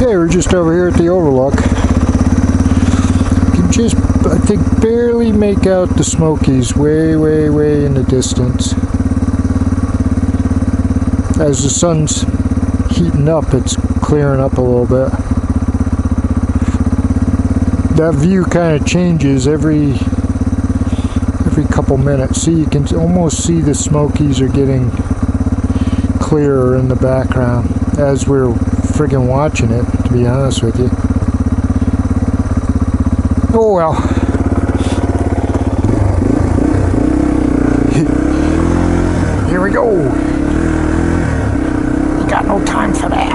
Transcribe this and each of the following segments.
Okay, we're just over here at the overlook. You can just, I think, barely make out the Smokies way, way, way in the distance. As the sun's heating up, it's clearing up a little bit. That view kind of changes every couple minutes. See, you can almost see the Smokies are getting clearer in the background as we're friggin' watching it, to be honest with you. Oh well. Here we go. You got no time for that.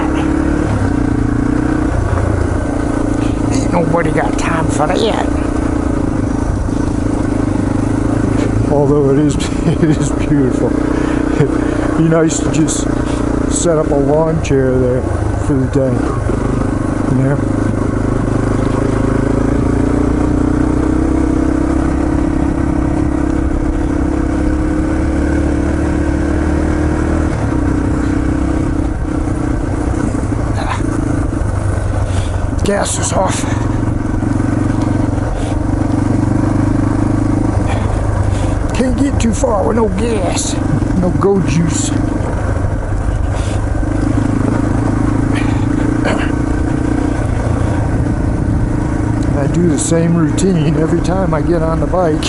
Ain't nobody got time for that. Although it is beautiful. It'd be nice to just set up a lawn chair there for the day. You know? Gas is off. Can't get too far with no gas, no go juice. I do the same routine every time I get on the bike.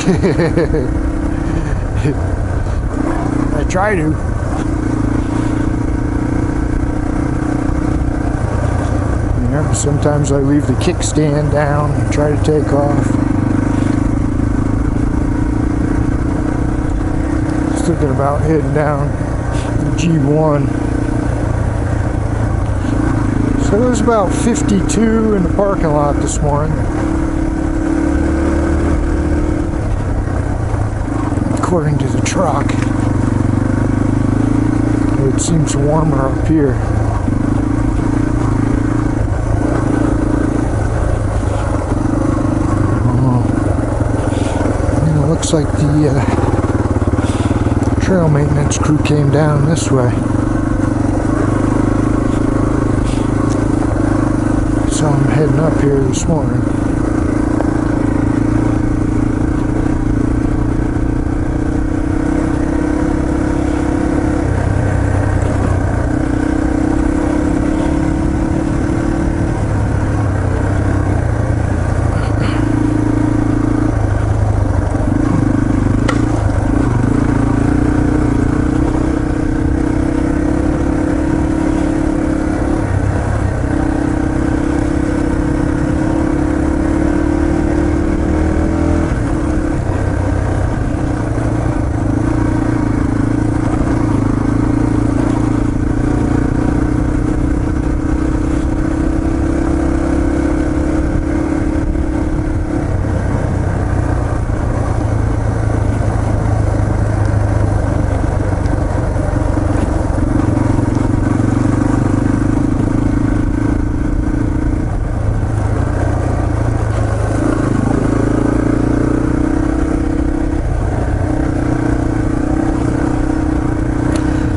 I try to. Yeah, sometimes I leave the kickstand down and try to take off. Thinking about heading down the G1. So it was about 52 in the parking lot this morning. According to the truck. It seems warmer up here. And it looks like the trail maintenance crew came down this way. So I'm heading up here this morning.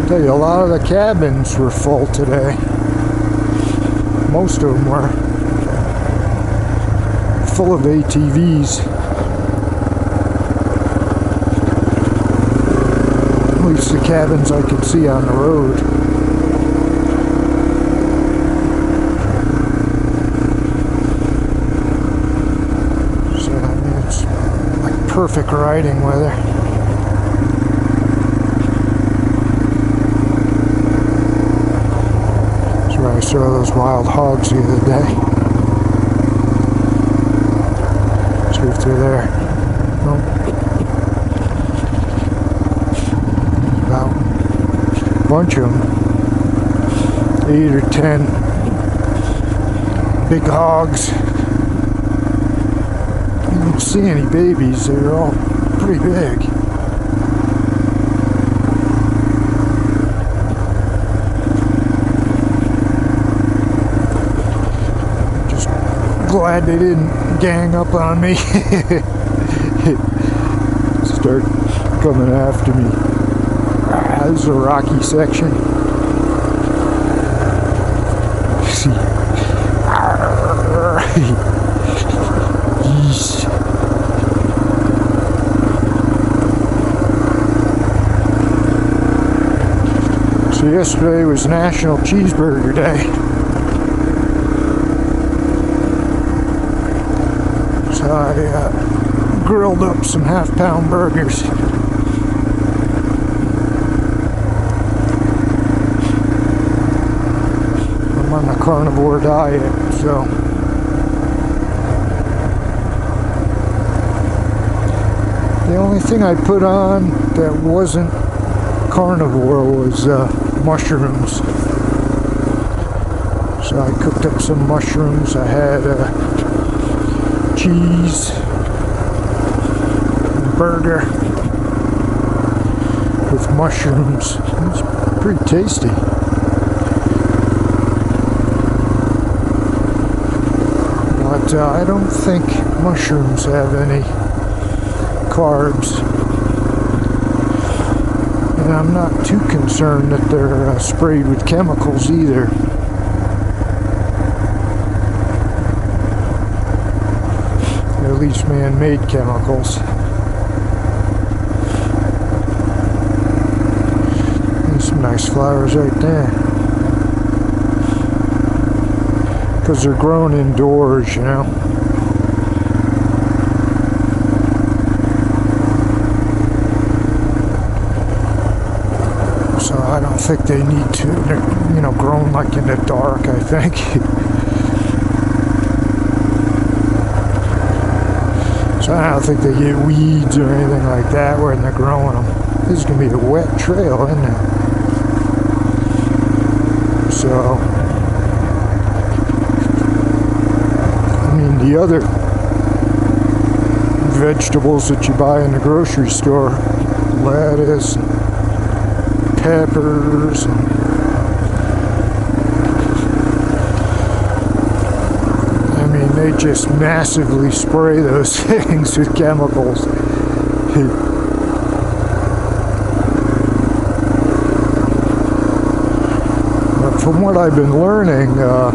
Tell you, a lot of the cabins were full today. Most of them were full of ATVs. At least the cabins I could see on the road. So I mean, it's like perfect riding weather. I saw those wild hogs the other day. See if they're there. Nope. About a bunch of them. 8 or 10 big hogs. You don't see any babies. They're all pretty big. Glad they didn't gang up on me. Start coming after me. This is a rocky section. See, yesterday was National Cheeseburger Day. So I grilled up some half-pound burgers. I'm on the carnivore diet, so the only thing I put on that wasn't carnivore was mushrooms. So I cooked up some mushrooms. I had cheese, and burger with mushrooms. It was pretty tasty. But I don't think mushrooms have any carbs. And I'm not too concerned that they're sprayed with chemicals either. At least man-made chemicals. And some nice flowers right there. Because they're grown indoors, you know. So I don't think they need to. They're, you know, grown like in the dark, I think. So I don't think they get weeds or anything like that when they're growing them. This is going to be a wet trail, isn't it? So, I mean, the other vegetables that you buy in the grocery store, lettuce, peppers, they just massively spray those things with chemicals. But from what I've been learning, a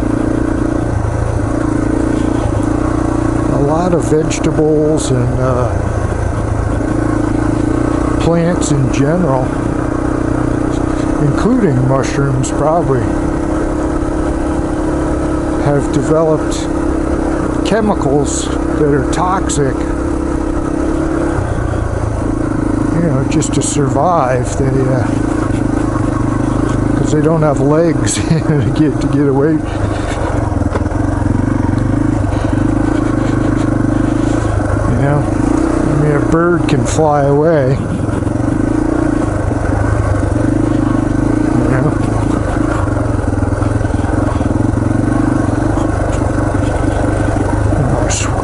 lot of vegetables and plants in general, including mushrooms probably, have developed chemicals that are toxic, you know, just to survive. They because they don't have legs to get away. You know, I mean, a bird can fly away.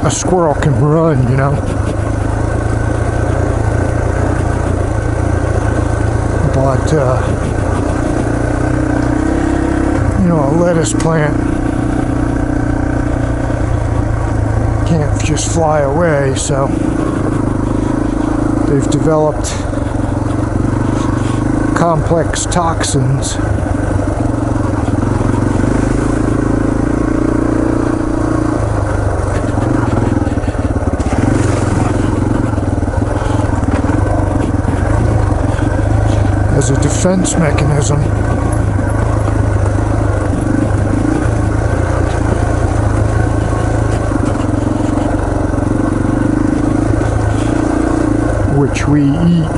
A squirrel can run, you know. But, you know, a lettuce plant can't just fly away, so they've developed complex toxins . As a defense mechanism. Which we eat.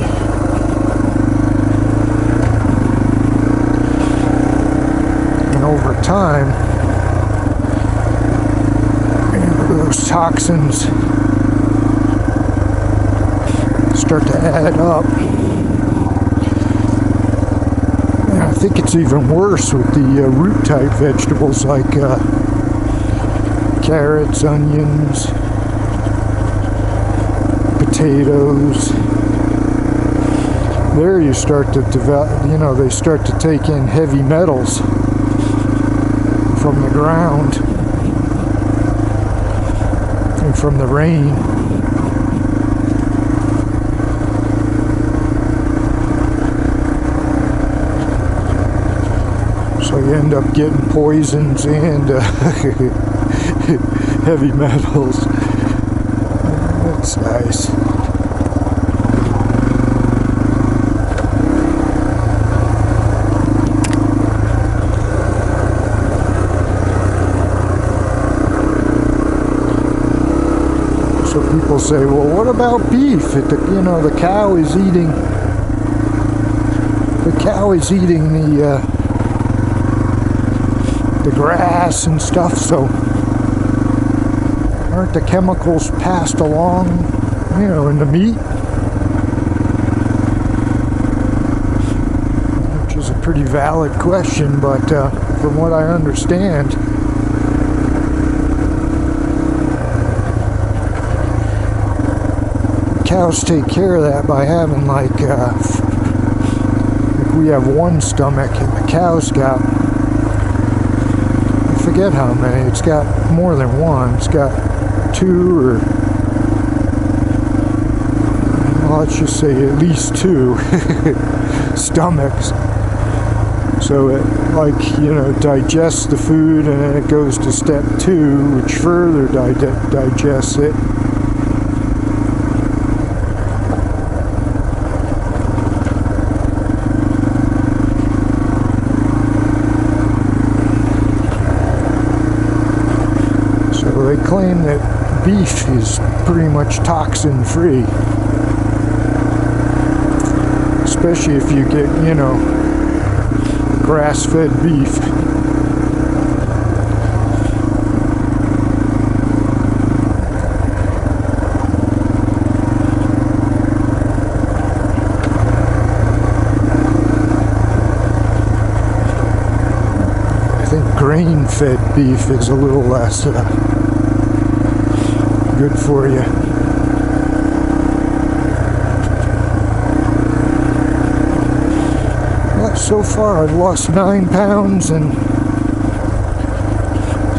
And over time, those toxins start to add up. I think it's even worse with the root type vegetables like carrots, onions, potatoes. There you start to develop, you know, they start to take in heavy metals from the ground and from the rain. So you end up getting poisons and heavy metals. That's nice. So people say, well, what about beef? You know, the cow is eating the grass and stuff, so aren't the chemicals passed along, you know, in the meat? Which is a pretty valid question, but from what I understand, cows take care of that by having like we have one stomach and the cow's got, I forget how many, it's got more than one, it's got two, or well, let's just say at least two stomachs. So it, like, you know, digests the food, and then it goes to step 2, which further digests it. They claim that beef is pretty much toxin free, especially if you get, you know, grass-fed beef. I think grain-fed beef is a little less good for you. Well, so far I've lost 9 pounds in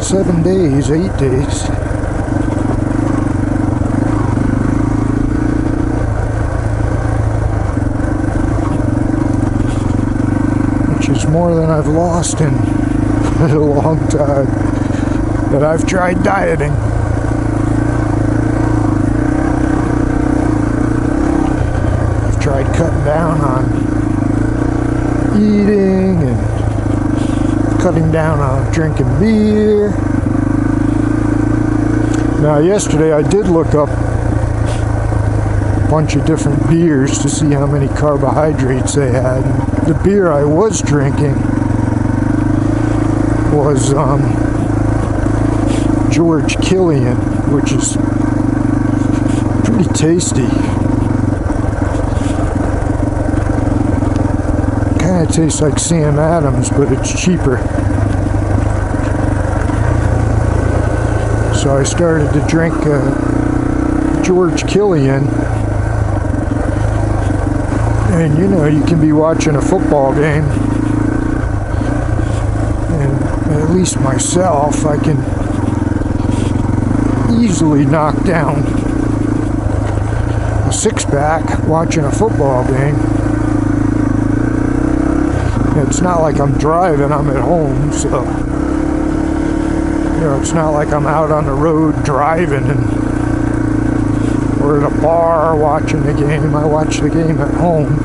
7 days, 8 days. Which is more than I've lost in a long time that I've tried dieting. Tried cutting down on eating and cutting down on drinking beer. Now yesterday I did look up a bunch of different beers to see how many carbohydrates they had. And the beer I was drinking was George Killian, which is pretty tasty. Kind of tastes like Sam Adams, but it's cheaper. So I started to drink George Killian, and you know, you can be watching a football game, and at least myself, I can easily knock down a 6-pack watching a football game. It's not like I'm driving, I'm at home, so, you know, it's not like I'm out on the road driving or at a bar watching the game. I watch the game at home.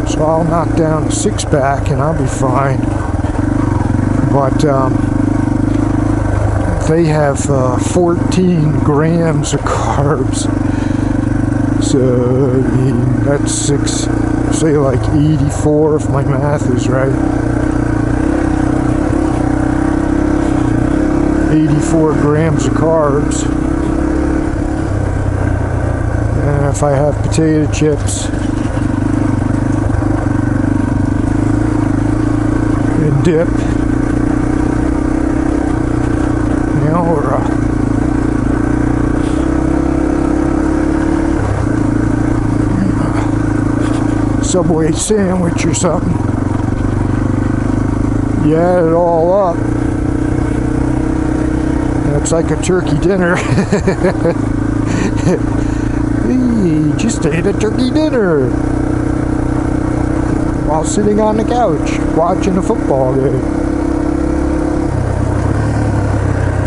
So I'll knock down a 6-pack and I'll be fine. But they have 14 grams of carbs. So, I mean, that's 6, say like 84 if my math is right. 84 grams of carbs. And if I have potato chips and dip, you know, or Subway sandwich or something, you add it all up, it's like a turkey dinner. Hey, just ate a turkey dinner while sitting on the couch watching a football game.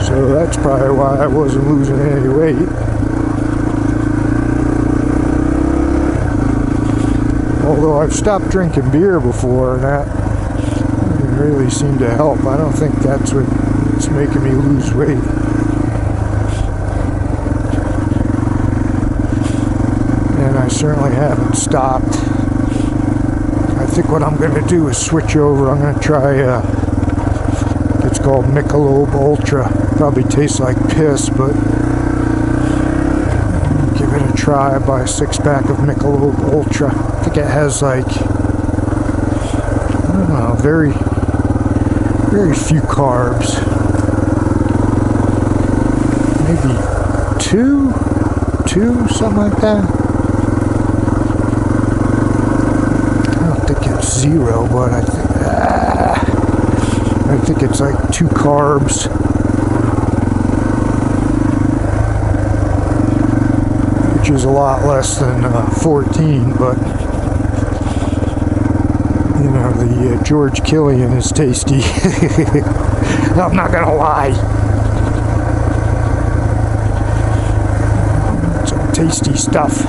So that's probably why I wasn't losing any weight. Although I've stopped drinking beer before, and that didn't really seem to help. I don't think that's what's making me lose weight. certainly haven't stopped. I think what I'm going to do is switch over. I'm going to try, it's called Michelob Ultra. Probably tastes like piss, but give it a try. Buy a 6-pack of Michelob Ultra. I think it has like, I don't know, very few carbs. Maybe two, something like that. I don't think it's 0, but I think it's like 2 carbs. Which is a lot less than 14, but you know, the George Killian is tasty. I'm not gonna lie. Some tasty stuff.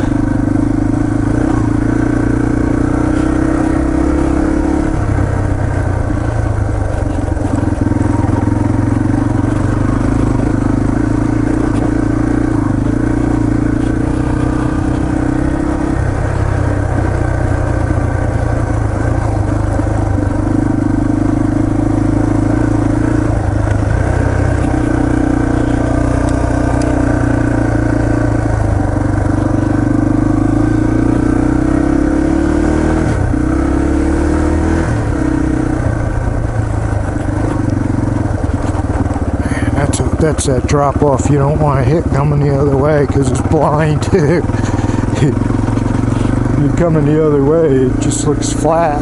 That's that drop off you don't want to hit coming the other way because it's blind. You're coming the other way, it just looks flat.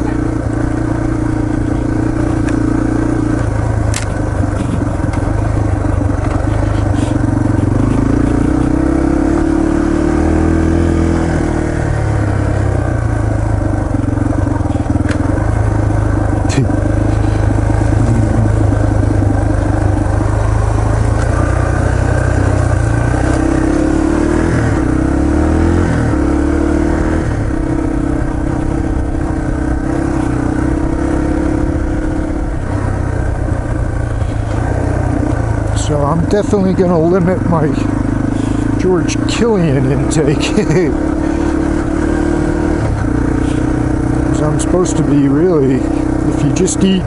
So I'm definitely going to limit my George Killian intake. Because I'm supposed to be really, if you just eat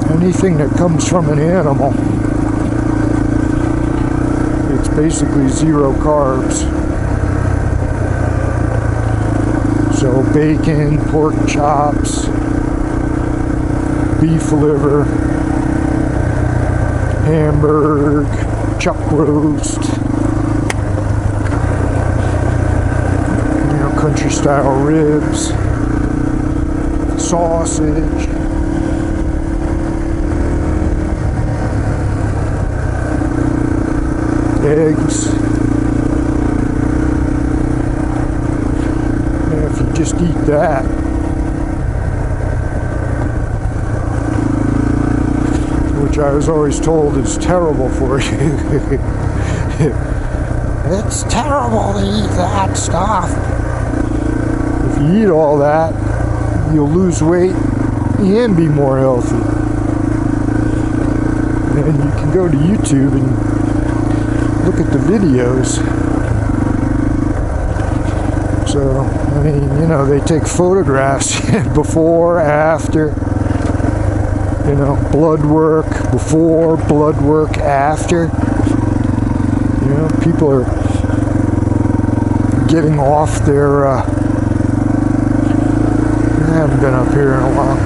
anything that comes from an animal, it's basically 0 carbs. So bacon, pork chops, beef liver, hamburg, chuck roast, you know, country style ribs, sausage, eggs. And if you just eat that, which I was always told is terrible for you. It's terrible to eat that stuff. If you eat all that, you'll lose weight and be more healthy. And you can go to YouTube and look at the videos. So, I mean, you know, they take photographs before, after. You know, blood work before, blood work after. You know, people are getting off their, I haven't been up here in a while.